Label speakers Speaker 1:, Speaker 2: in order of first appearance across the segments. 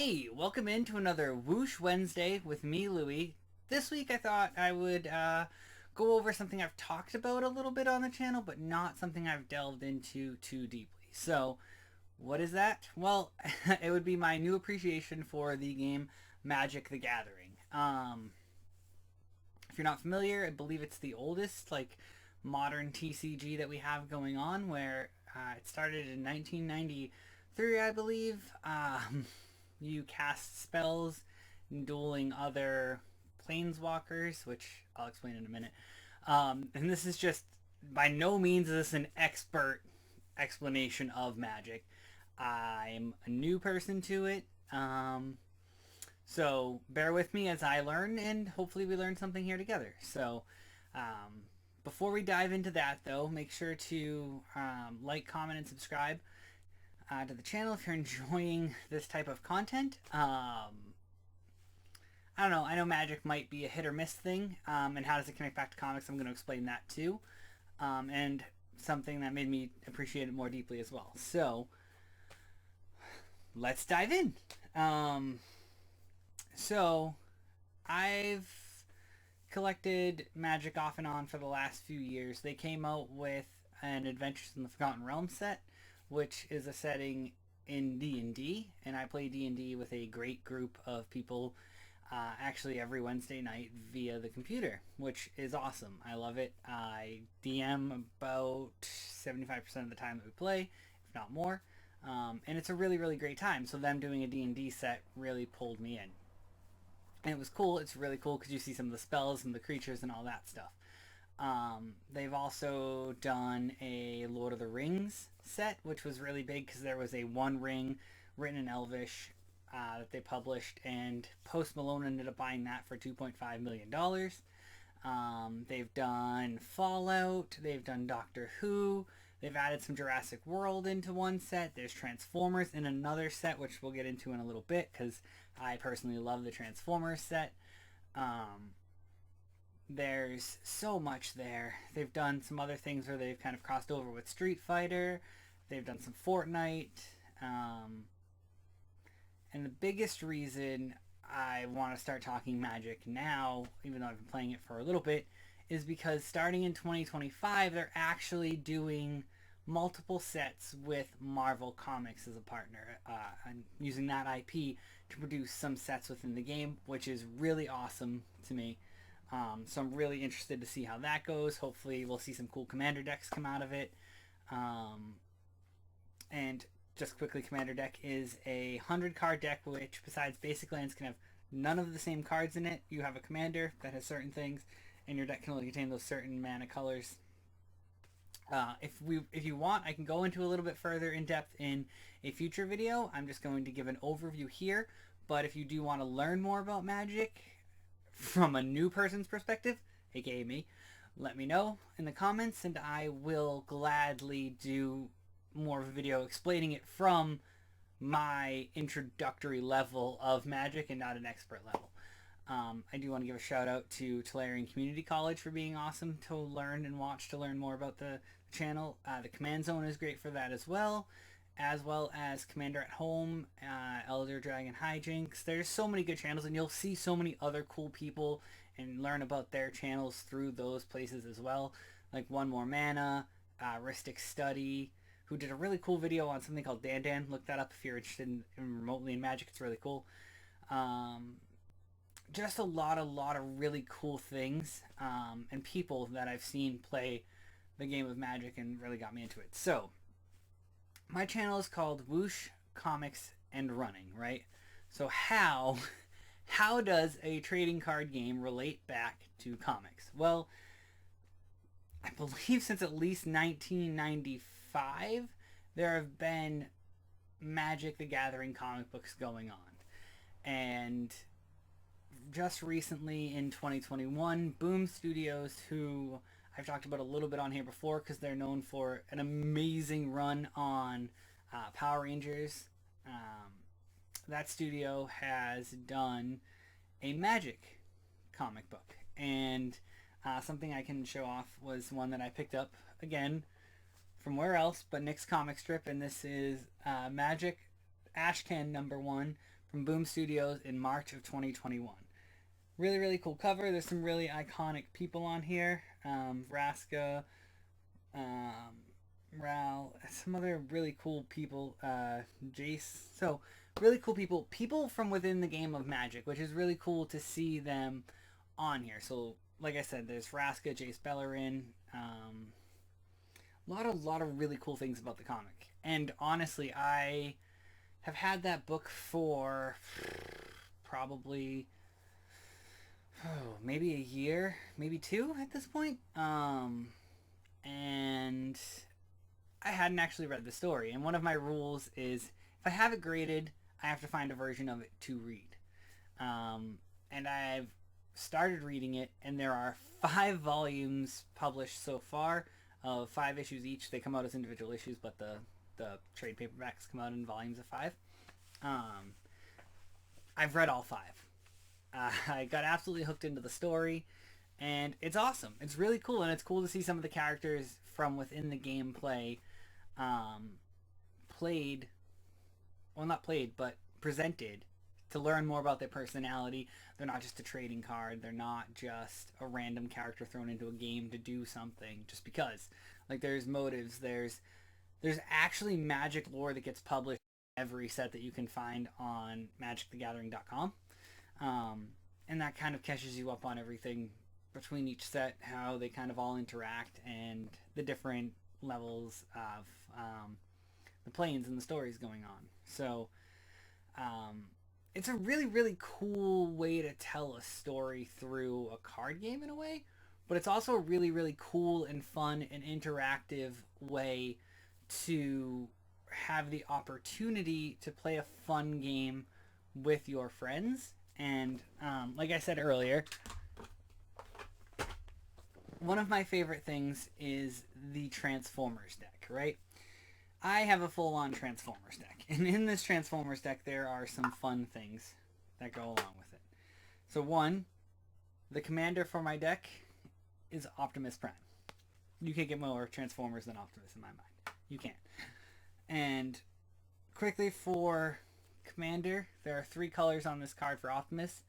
Speaker 1: Hey, welcome into another Whoosh Wednesday with me, Louie. This week I thought I would go over something I've talked about a little bit on the channel, but not something I've delved into too deeply. So, what is that? Well, it would be my new appreciation for the game Magic the Gathering. If you're not familiar, I believe it's the oldest, modern TCG that we have going on, where it started in 1993, I believe. You cast spells, dueling other planeswalkers, which I'll explain in a minute. And this is just, by no means is this an expert explanation of Magic. I'm a new person to it. So bear with me as I learn, and hopefully we learn something here together. So before we dive into that, though, make sure to like, comment, and subscribe to the channel if you're enjoying this type of content. I don't know. I know Magic might be a hit or miss thing, and how does it connect back to comics? I'm going to explain that too, and something that made me appreciate it more deeply as well. So let's dive in. So I've collected Magic off and on for the last few years. They came out with an Adventures in the Forgotten Realms set, which is a setting in D&D, and I play D&D with a great group of people, actually every Wednesday night via the computer, which is awesome. I love it. I DM about 75% of the time that we play, if not more, and it's a really, really great time. So them doing a D&D set really pulled me in. And it was cool. It's really cool because you see some of the spells and the creatures and all that stuff. They've also done a Lord of the Rings set, which was really big because there was a One Ring written in Elvish that they published, and Post Malone ended up buying that for $2.5 million. They've done Fallout, they've done Doctor Who, they've added some Jurassic World into one set, there's Transformers in another set, which we'll get into in a little bit because I personally love the Transformers set. There's so much there. They've done some other things where they've kind of crossed over with Street Fighter. They've done some Fortnite. And the biggest reason I want to start talking Magic now, even though I've been playing it for a little bit, is because starting in 2025, they're actually doing multiple sets with Marvel Comics as a partner, and using that IP to produce some sets within the game, which is really awesome to me. So I'm really interested to see how that goes. Hopefully we'll see some cool commander decks come out of it. And just quickly, commander deck is a 100 card deck, which besides basic lands can have none of the same cards in it. You have a commander that has certain things, and your deck can only contain those certain mana colors. If you want, I can go into a little bit further in depth in a future video. I'm just going to give an overview here. But if you do want to learn more about Magic from a new person's perspective, aka me, let me know in the comments, and I will gladly do more of a video explaining it from my introductory level of Magic and not an expert level. I do want to give a shout out to Tolarian Community College for being awesome to learn and watch, to learn more about the channel. The Command Zone is great for that as well as Commander at Home, Elder Dragon Hijinks. There's so many good channels, and you'll see so many other cool people and learn about their channels through those places as well. Like One More Mana, Ristic Study, who did a really cool video on something called Dan. Look that up if you're interested in remotely in Magic. It's really cool. Just a lot of really cool things, and people that I've seen play the game of Magic and really got me into it. So my channel is called Whoosh Comics and Running, right? So how does a trading card game relate back to comics? Well, I believe since at least 1995, there have been Magic the Gathering comic books going on. And just recently in 2021, Boom Studios, who I've talked about a little bit on here before because they're known for an amazing run on Power Rangers. That studio has done a Magic comic book. And something I can show off was one that I picked up, again, from where else but Nick's comic strip. And this is Magic Ashcan #1 from Boom Studios in March of 2021. Really, really cool cover. There's some really iconic people on here. Vraska, um, Ral, some other really cool people. Jace. So, really cool people. People from within the game of Magic, which is really cool to see them on here. So, like I said, there's Vraska, Jace Bellerin. A lot of really cool things about the comic. And honestly, I have had that book for probably maybe a year, maybe two at this point. And I hadn't actually read the story. And one of my rules is if I have it graded, I have to find a version of it to read. And I've started reading it, and there are 5 volumes published so far of 5 issues each. They come out as individual issues, but the trade paperbacks come out in volumes of 5. Um, I've read all 5. I got absolutely hooked into the story, and it's awesome. It's really cool, and it's cool to see some of the characters from within the gameplay played, well, not played, but presented to learn more about their personality. They're not just a trading card. They're not just a random character thrown into a game to do something just because. Like, there's motives. There's actually Magic lore that gets published in every set that you can find on magicthegathering.com. And that kind of catches you up on everything between each set, how they kind of all interact, and the different levels of the planes and the stories going on. So it's a really, really cool way to tell a story through a card game in a way, but it's also a really, really cool and fun and interactive way to have the opportunity to play a fun game with your friends. And like I said earlier, one of my favorite things is the Transformers deck, right? I have a full-on Transformers deck. And in this Transformers deck, there are some fun things that go along with it. So one, the commander for my deck is Optimus Prime. You can't get more Transformers than Optimus in my mind. You can't. And quickly for commander, there are 3 colors on this card for Optimus.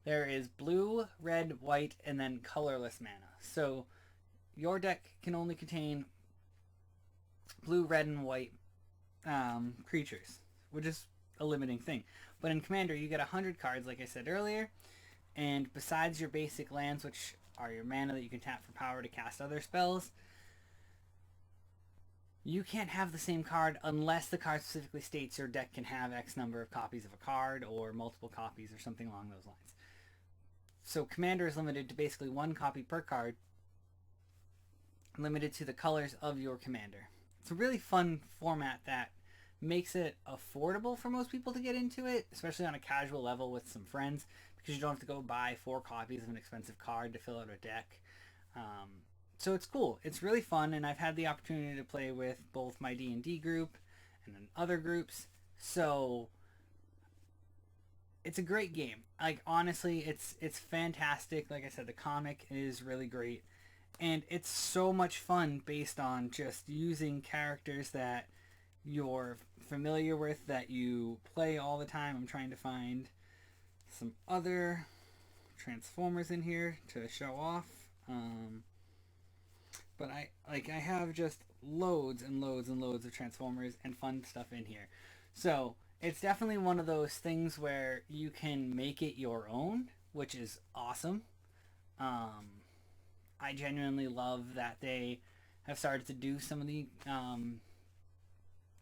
Speaker 1: There is blue, red, white, and then colorless mana. So your deck can only contain blue, red, and white creatures, which is a limiting thing. But in Commander, you get 100 cards, like I said earlier, and besides your basic lands, which are your mana that you can tap for power to cast other spells, you can't have the same card unless the card specifically states your deck can have X number of copies of a card or multiple copies or something along those lines. So Commander is limited to basically 1 copy per card, limited to the colors of your commander. It's a really fun format that makes it affordable for most people to get into it, especially on a casual level with some friends, because you don't have to go buy 4 copies of an expensive card to fill out a deck. So it's cool. It's really fun, and I've had the opportunity to play with both my D&D group and then other groups. So it's a great game. Like, honestly, it's fantastic. Like I said, the comic is really great. And it's so much fun based on just using characters that you're familiar with, that you play all the time. I'm trying to find some other Transformers in here to show off. But I have just loads and loads and loads of Transformers and fun stuff in here. So it's definitely one of those things where you can make it your own, which is awesome. I genuinely love that they have started to do some of the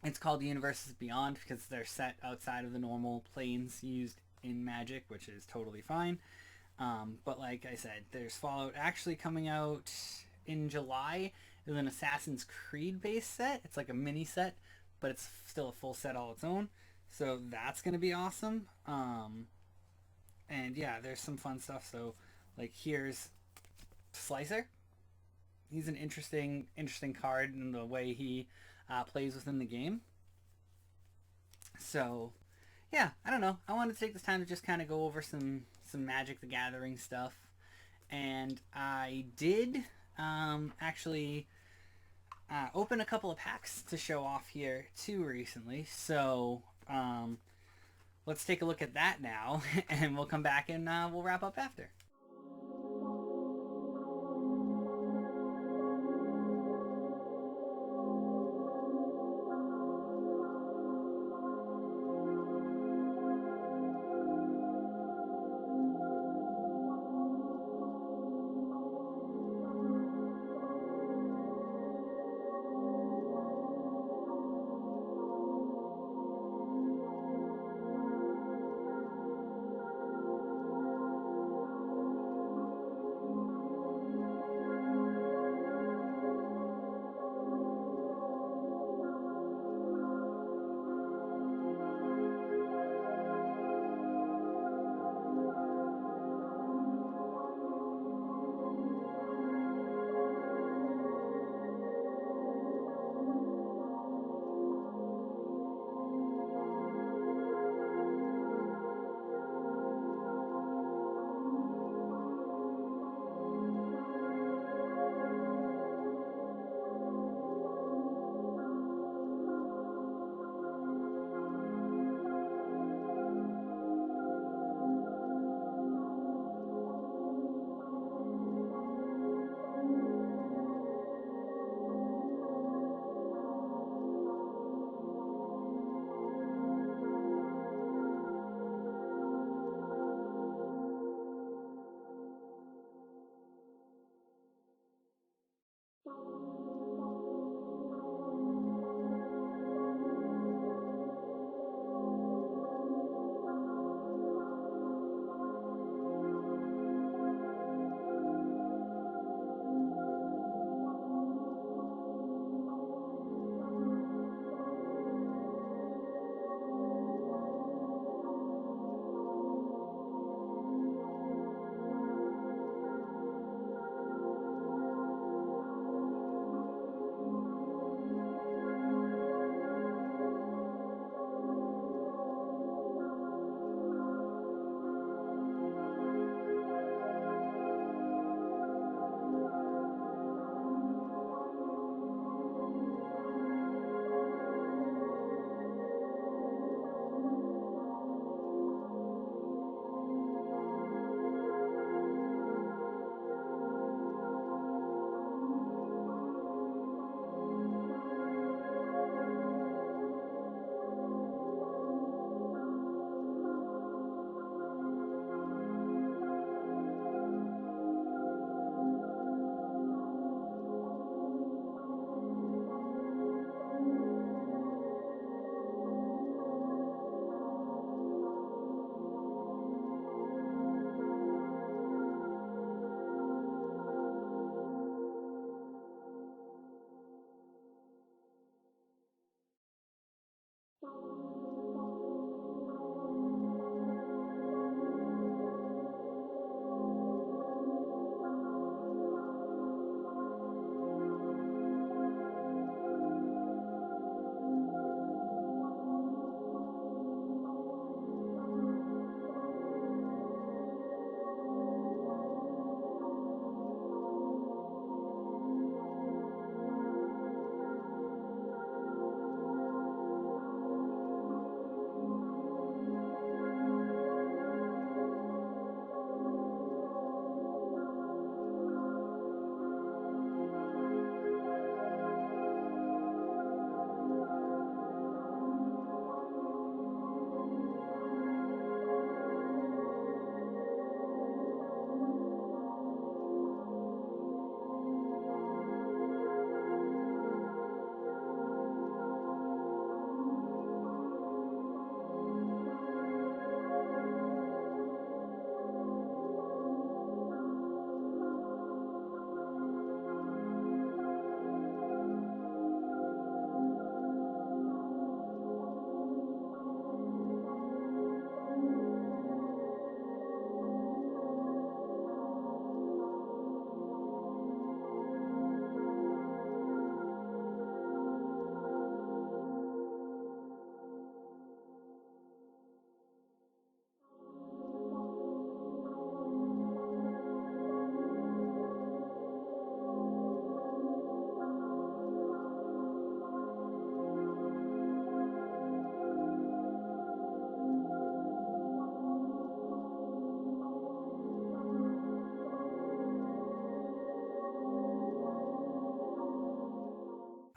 Speaker 1: it's called the Universes Beyond because they're set outside of the normal planes used in Magic, which is totally fine. But like I said, there's Fallout actually coming out in July. It's an Assassin's Creed based set. It's like a mini set, but it's still a full set all its own. So that's going to be awesome. And yeah, there's some fun stuff. So like here's Slicer. He's an interesting card in the way he plays within the game. So yeah, I don't know. I wanted to take this time to just kind of go over some Magic the Gathering stuff. And I did actually open a couple of packs to show off here too recently. So let's take a look at that now, and we'll come back and we'll wrap up after.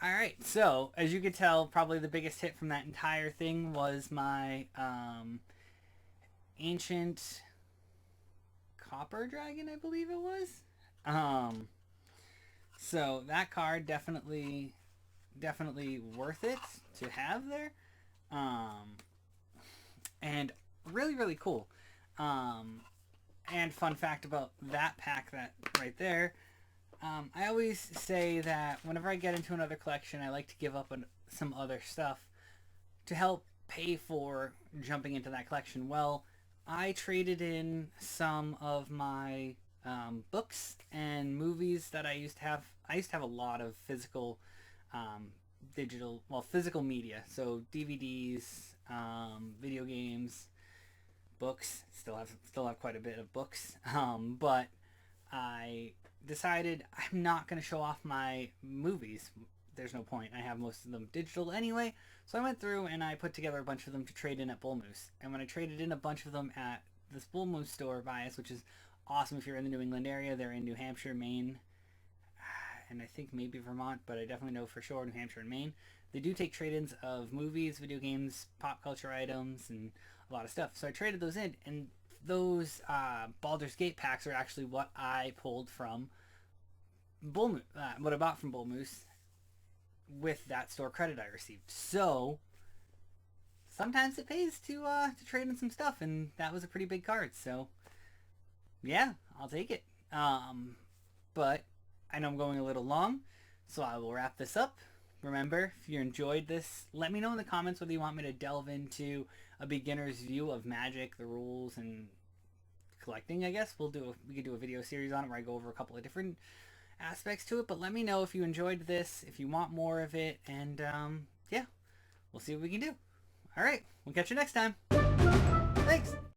Speaker 1: Alright, so as you could tell, probably the biggest hit from that entire thing was my ancient copper dragon, I believe it was. Um, so that card definitely worth it to have there. Um, and really cool. And fun fact about that pack, that right there, I always say that whenever I get into another collection, I like to give up some other stuff to help pay for jumping into that collection. Well, I traded in some of my books and movies that I used to have. I used to have a lot of physical, physical media. So DVDs, video games, books. Still have quite a bit of books. But I decided I'm not going to show off my movies. There's no point. I have most of them digital anyway. So I went through and I put together a bunch of them to trade in at Bull Moose. And when I traded in a bunch of them at this Bull Moose store by us, which is awesome if you're in the New England area. They're in New Hampshire, Maine, and I think maybe Vermont, but I definitely know for sure New Hampshire and Maine. They do take trade-ins of movies, video games, pop culture items, and a lot of stuff. So I traded those in, and those Baldur's Gate packs are actually what I pulled from Bull Moose, what I bought from Bull Moose with that store credit I received. So sometimes it pays to trade in some stuff, and that was a pretty big card. So yeah, I'll take it. But I know I'm going a little long, so I will wrap this up. Remember, if you enjoyed this, let me know in the comments whether you want me to delve into a beginner's view of Magic, the rules, and collecting. I guess we could do a video series on it where I go over a couple of different aspects to it. But let me know if you enjoyed this, if you want more of it, and yeah, we'll see what we can do. All right, we'll catch you next time. Thanks.